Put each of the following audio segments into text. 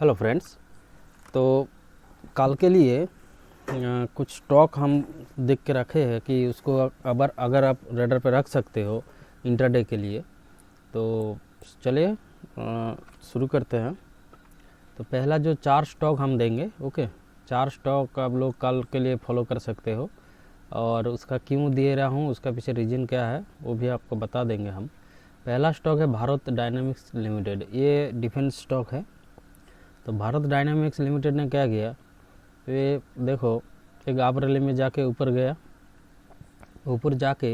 Hello friends. तो कल के लिए कुछ स्टॉक हम देख के रखे हैं कि उसको अगर आप रेडर पे रख सकते हो इंट्राडे के लिए। तो चलिए शुरू करते हैं। तो पहला जो 4 स्टॉक हम देंगे, ओके, 4 स्टॉक आप लोग कल के लिए फॉलो कर सकते हो और उसका क्यों दे रहा हूँ, उसका पीछे रीज़न क्या है वो भी आपको बता देंगे हम। पहला स्टॉक है भारत डायनामिक्स लिमिटेड। ये डिफेंस स्टॉक है। तो भारत डायनामिक्स लिमिटेड ने क्या किया, ये देखो एक आप रैली में जाके ऊपर गया, ऊपर जाके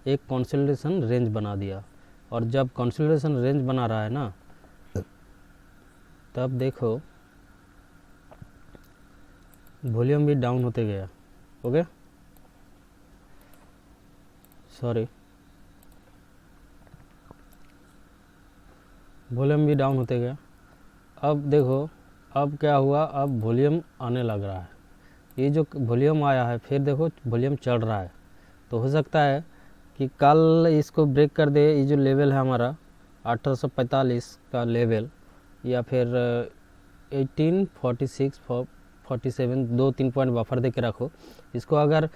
एक कंसोलिडेशन रेंज बना दिया। और जब कंसोलिडेशन रेंज बना रहा है ना, तब देखो वॉल्यूम भी डाउन होते गया। ओके, सॉरी, वॉल्यूम भी डाउन होते गया। अब देखो अब क्या हुआ, अब वॉल्यूम आने लग रहा है। ये जो वॉल्यूम आया है, फिर देखो वॉल्यूम चढ़ रहा है। तो हो सकता है कि कल इसको ब्रेक कर दे। ये जो लेवल है हमारा 1845 का लेवल, या फिर 1846 47, 2-3 पॉइंट बफर दे के रखो। इसको अगर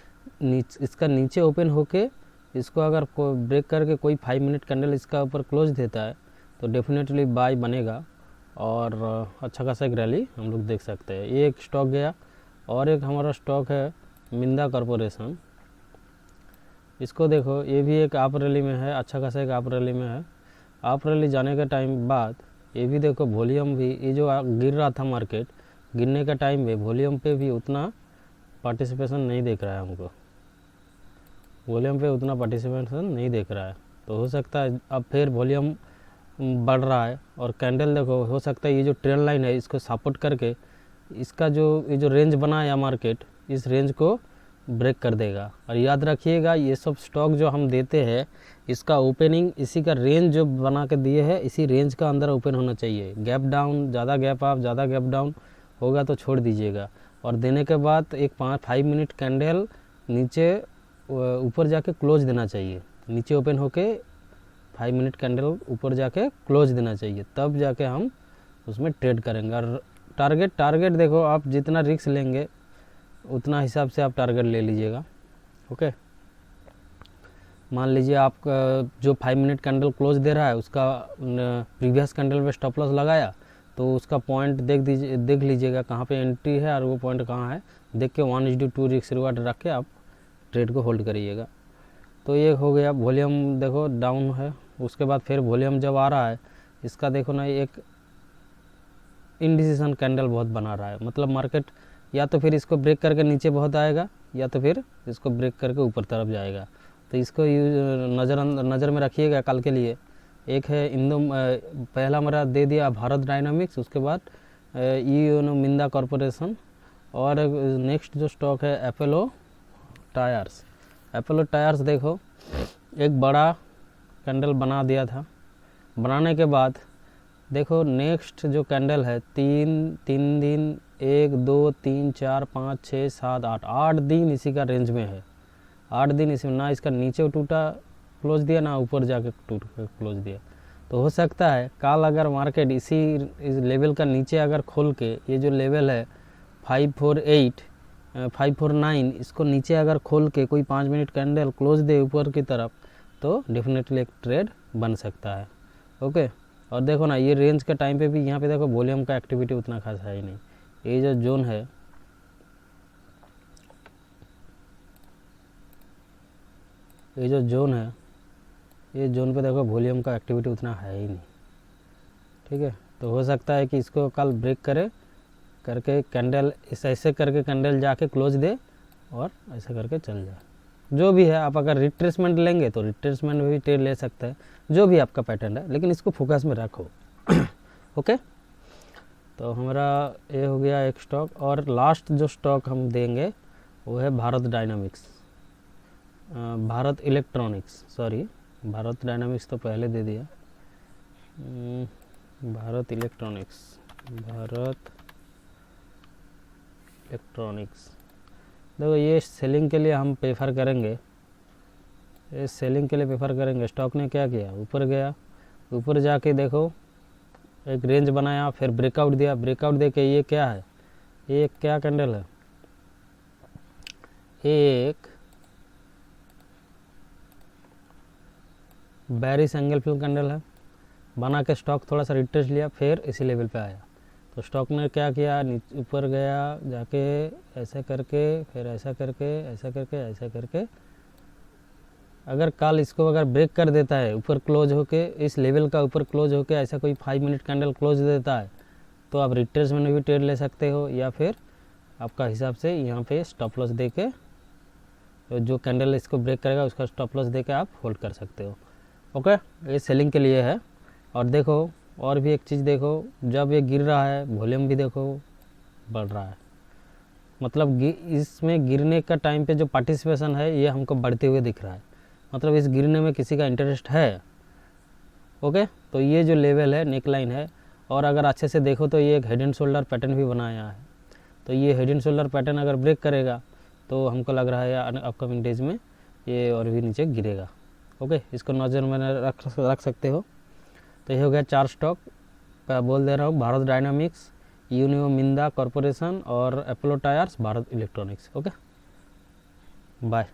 इसका नीचे ओपन होके इसको अगर ब्रेक करके कोई 5 मिनट कैंडल इसका ऊपर क्लोज देता है तो डेफिनेटली बाय बनेगा और अच्छा खासा एक रैली हम लोग देख सकते हैं। ये एक स्टॉक गया। और एक हमारा स्टॉक है मिंदा कॉरपोरेशन। इसको देखो, ये भी एक आप रैली में है, अच्छा खासा एक आप रैली में है। आप रैली जाने के टाइम बाद ये भी देखो वॉल्यूम भी, ये जो गिर रहा था मार्केट, गिरने का टाइम में वॉल्यूम पे भी उतना पार्टिसिपेशन नहीं देख रहा है हमको, वॉल्यूम पे उतना पार्टिसिपेशन नहीं देख रहा है। तो हो सकता है अब फिर वॉल्यूम बढ़ रहा है। और कैंडल देखो, हो सकता है ये जो ट्रेंड लाइन है इसको सपोर्ट करके इसका जो ये जो रेंज बनाया मार्केट, इस रेंज को ब्रेक कर देगा। और याद रखिएगा, ये सब स्टॉक जो हम देते हैं इसका ओपनिंग इसी का रेंज जो बना के दिए है, इसी रेंज का अंदर ओपन होना चाहिए। गैप डाउन, ज़्यादा गैप अप, ज़्यादा गैप डाउन होगा तो छोड़ दीजिएगा। और देने के बाद एक 5 मिनट कैंडल नीचे ऊपर जाके क्लोज देना चाहिए। नीचे ओपन होके 5 मिनट कैंडल ऊपर जाके क्लोज देना चाहिए, तब जाके हम उसमें ट्रेड करेंगे। और टारगेट देखो, आप जितना रिस्क लेंगे उतना हिसाब से आप टारगेट ले लीजिएगा। ओके, मान लीजिए आप जो 5 मिनट कैंडल क्लोज दे रहा है उसका प्रीवियस कैंडल में स्टॉप लॉस लगाया, तो उसका पॉइंट देख लीजिएगा कहाँ पे एंट्री है और वो पॉइंट कहाँ है, देख के 1:2 रिस्क रिवार्ड रख के आप ट्रेड को होल्ड करिएगा। तो ये हो गया। वॉल्यूम देखो डाउन है, उसके बाद फिर वॉल्यूम जब आ रहा है, इसका देखो ना, एक इंडिसीजन कैंडल बहुत बना रहा है। मतलब मार्केट या तो फिर इसको ब्रेक करके नीचे बहुत आएगा, या तो फिर इसको ब्रेक करके ऊपर तरफ जाएगा। तो इसको नज़र में रखिएगा कल के लिए। एक है पहला मेरा दे दिया भारत डायनामिक्स, उसके बाद मिंदा कॉरपोरेशन, और नेक्स्ट जो स्टॉक है अपोलो टायर्स। अपोलो टायर्स देखो एक बड़ा कैंडल बना दिया था। बनाने के बाद देखो नेक्स्ट जो कैंडल है, तीन दिन, 1 2 3 4 5 6 7 8 दिन इसी का रेंज में है। 8 दिन इसमें ना इसका नीचे टूटा क्लोज दिया, ना ऊपर जाके टूट क्लोज दिया। तो हो सकता है कल अगर मार्केट इस लेवल का नीचे अगर खोल के, ये जो लेवल है 548 549, इसको नीचे अगर खोल के कोई 5 मिनट कैंडल क्लोज दे ऊपर की तरफ, तो डेफिनेटली एक ट्रेड बन सकता है। ओके, और देखो ना, ये रेंज के टाइम पे भी यहाँ पे देखो वॉल्यूम का एक्टिविटी उतना खास है ही नहीं। ये जो जोन है, ये जो जोन है, ये जोन पे देखो वॉल्यूम का एक्टिविटी उतना है ही नहीं। ठीक है, तो हो सकता है कि इसको कल ब्रेक करके कैंडल ऐसे करके कैंडल जाके क्लोज दे और ऐसे करके चल जाए। जो भी है, आप अगर रिट्रेसमेंट लेंगे तो रिट्रेसमेंट में भी ट्रेड ले सकते हैं, जो भी आपका पैटर्न है, लेकिन इसको फोकस में रखो। ओके, तो हमारा ये हो गया एक स्टॉक। और लास्ट जो स्टॉक हम देंगे वो है Bharat dynamics, Bharat electronics, sorry, Bharat dynamics तो पहले दे दिया। भारत इलेक्ट्रॉनिक्स देखो, ये सेलिंग के लिए हम प्रेफर करेंगे, स्टॉक ने क्या किया, ऊपर गया, ऊपर जाके देखो एक रेंज बनाया, फिर ब्रेकआउट दिया, ब्रेकआउट दे के ये क्या है, ये क्या कैंडल है, एक बेरिश एंगल फिल कैंडल है, बना के स्टॉक थोड़ा सा रिट्रेस लिया, फिर इसी लेवल पे आया। तो स्टॉक ने क्या किया, ऊपर गया जाके ऐसा करके, फिर ऐसा करके, ऐसा करके, ऐसा करके, अगर कल इसको अगर ब्रेक कर देता है ऊपर क्लोज होके, इस लेवल का ऊपर क्लोज होके ऐसा कोई 5 मिनट कैंडल क्लोज देता है, तो आप रिट्रेसमेंट में भी ट्रेड ले सकते हो, या फिर आपका हिसाब से यहाँ पे स्टॉप लॉस दे के, तो जो कैंडल इसको ब्रेक करेगा उसका स्टॉप लॉस दे के आप होल्ड कर सकते हो। ओके, ये सेलिंग के लिए है। और देखो और भी एक चीज़ देखो, जब ये गिर रहा है वॉल्यूम भी देखो बढ़ रहा है, मतलब इसमें गिरने का टाइम पे जो पार्टिसिपेशन है ये हमको बढ़ते हुए दिख रहा है, मतलब इस गिरने में किसी का इंटरेस्ट है। ओके, तो ये जो लेवल है नेक लाइन है, और अगर अच्छे से देखो तो ये एक हेड एंड शोल्डर पैटर्न भी बनाया है, तो ये हेड एंड शोल्डर पैटर्न अगर ब्रेक करेगा तो हमको लग रहा है अपकमिंग डेज में ये और भी नीचे गिरेगा। ओके, इसको नज़र में रख सकते हो। तो ये हो गया 4 स्टॉक का बोल दे रहा हूँ, भारत डायनामिक्स, यूनियो मिंदा कॉरपोरेशन और Apollo Tyres, Bharat Electronics. Okay, bye.